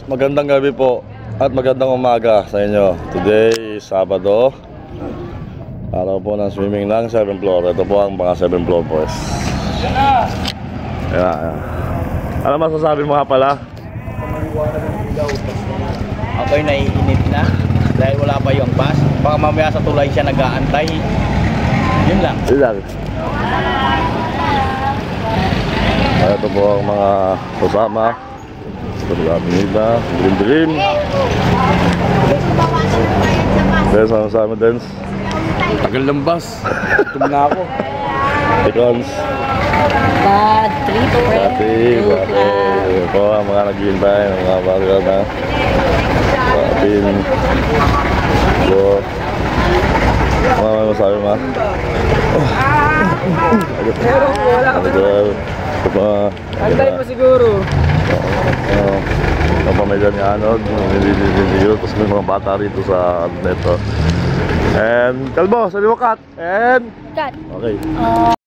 magandang gabi po at magandang umaga sa inyo. Today is Sabado, araw po ng swimming ng 7th floor. Ito po ang mga 7th floor boys. Ayan. Ano masasabi mo nga pala? Ako'y naiinit na dahil wala pa yung bus. Baka mamaya sa tulay siya nag-aantay. Yun lang. Yun lang. Ito po ang mga kasama sa Avenida, Dream. Dance, sama-sama dance. Tagal ng bus. Tum na ako. Icons. Bad trip, Dati. Ito ang mga naghihintay ng mga barrier na Patin. So, ano masabi ma? Antay mo siguro. Kapamedyan ni Anod, tapos may mga bata rito sa neto. And Kalbo, sabi mo cut. And Cut. okay.